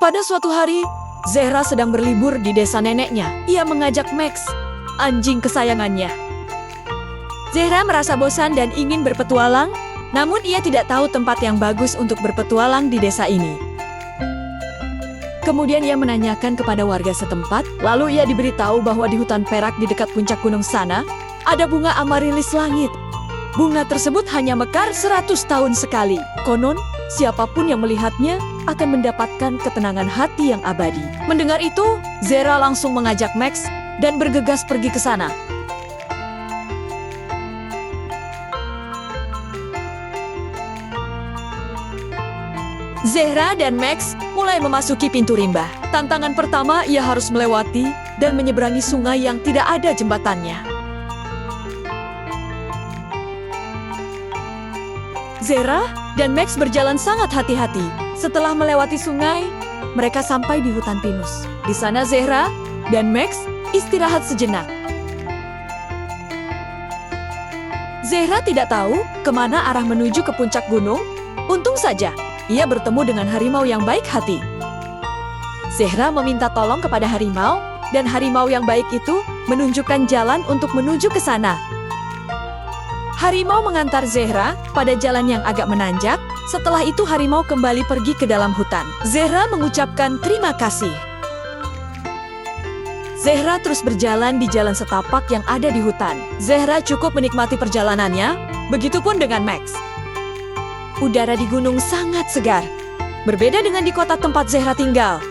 Pada suatu hari, Zehra sedang berlibur di desa neneknya. Ia mengajak Max, anjing kesayangannya. Zehra merasa bosan dan ingin berpetualang, namun ia tidak tahu tempat yang bagus untuk berpetualang di desa ini. Kemudian ia menanyakan kepada warga setempat, lalu ia diberitahu bahwa di hutan perak di dekat puncak gunung sana, ada bunga amarilis langit. Bunga tersebut hanya mekar 100 tahun sekali. Konon, siapapun yang melihatnya akan mendapatkan ketenangan hati yang abadi. Mendengar itu, Zehra langsung mengajak Max dan bergegas pergi ke sana. Zehra dan Max mulai memasuki pintu rimba. Tantangan pertama, ia harus melewati dan menyeberangi sungai yang tidak ada jembatannya. Zehra dan Max berjalan sangat hati-hati. Setelah melewati sungai, mereka sampai di hutan pinus. Di sana Zehra dan Max istirahat sejenak. Zehra tidak tahu kemana arah menuju ke puncak gunung. Untung saja, ia bertemu dengan harimau yang baik hati. Zehra meminta tolong kepada harimau, dan harimau yang baik itu menunjukkan jalan untuk menuju ke sana. Harimau mengantar Zehra pada jalan yang agak menanjak. Setelah itu harimau kembali pergi ke dalam hutan. Zehra mengucapkan terima kasih. Zehra terus berjalan di jalan setapak yang ada di hutan. Zehra cukup menikmati perjalanannya, begitupun dengan Max. Udara di gunung sangat segar, berbeda dengan di kota tempat Zehra tinggal.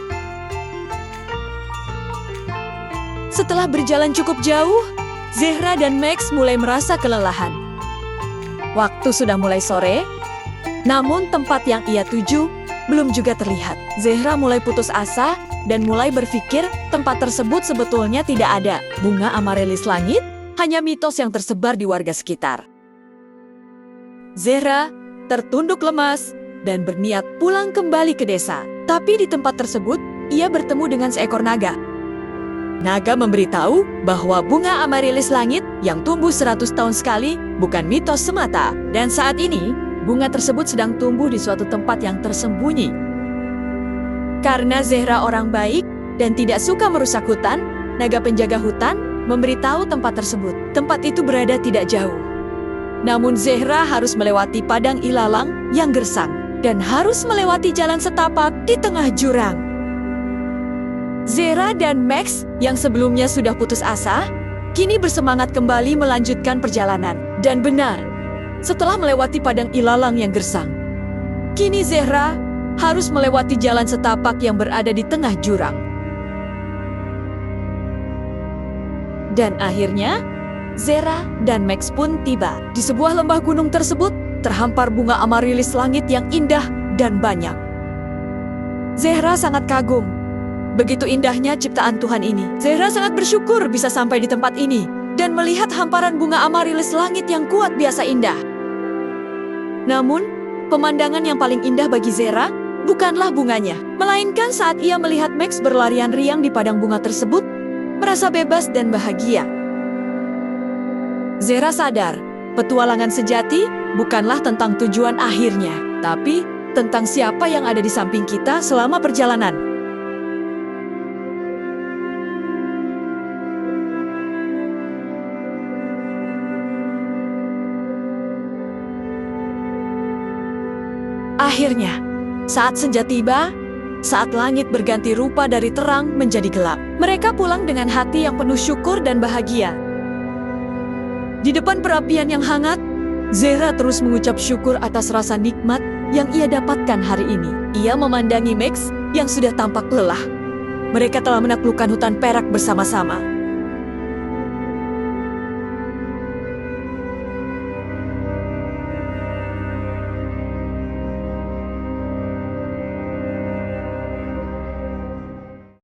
Setelah berjalan cukup jauh, Zehra dan Max mulai merasa kelelahan. Waktu sudah mulai sore, namun tempat yang ia tuju belum juga terlihat. Zehra mulai putus asa dan mulai berpikir tempat tersebut sebetulnya tidak ada. Bunga amarilis langit hanya mitos yang tersebar di warga sekitar. Zehra tertunduk lemas dan berniat pulang kembali ke desa. Tapi di tempat tersebut, ia bertemu dengan seekor naga. Naga memberitahu bahwa bunga amarilis langit yang tumbuh 100 tahun sekali bukan mitos semata. Dan saat ini, bunga tersebut sedang tumbuh di suatu tempat yang tersembunyi. Karena Zehra orang baik dan tidak suka merusak hutan, naga penjaga hutan memberitahu tempat tersebut. Tempat itu berada tidak jauh. Namun Zehra harus melewati padang ilalang yang gersang dan harus melewati jalan setapak di tengah jurang. Zehra dan Max yang sebelumnya sudah putus asa, kini bersemangat kembali melanjutkan perjalanan. Dan benar, setelah melewati padang ilalang yang gersang, kini Zehra harus melewati jalan setapak yang berada di tengah jurang. Dan akhirnya, Zehra dan Max pun tiba. Di sebuah lembah gunung tersebut, terhampar bunga amarilis langit yang indah dan banyak. Zehra sangat kagum. Begitu indahnya ciptaan Tuhan ini. Zehra sangat bersyukur bisa sampai di tempat ini dan melihat hamparan bunga amarilis langit yang kuat biasa indah. Namun, pemandangan yang paling indah bagi Zehra bukanlah bunganya, melainkan saat ia melihat Max berlarian riang di padang bunga tersebut, merasa bebas dan bahagia. Zehra sadar, petualangan sejati bukanlah tentang tujuan akhirnya, tapi tentang siapa yang ada di samping kita selama perjalanan. Akhirnya, saat senja tiba, saat langit berganti rupa dari terang menjadi gelap, mereka pulang dengan hati yang penuh syukur dan bahagia. Di depan perapian yang hangat, Zehra terus mengucap syukur atas rasa nikmat yang ia dapatkan hari ini. Ia memandangi Max yang sudah tampak lelah. Mereka telah menaklukkan hutan perak bersama-sama.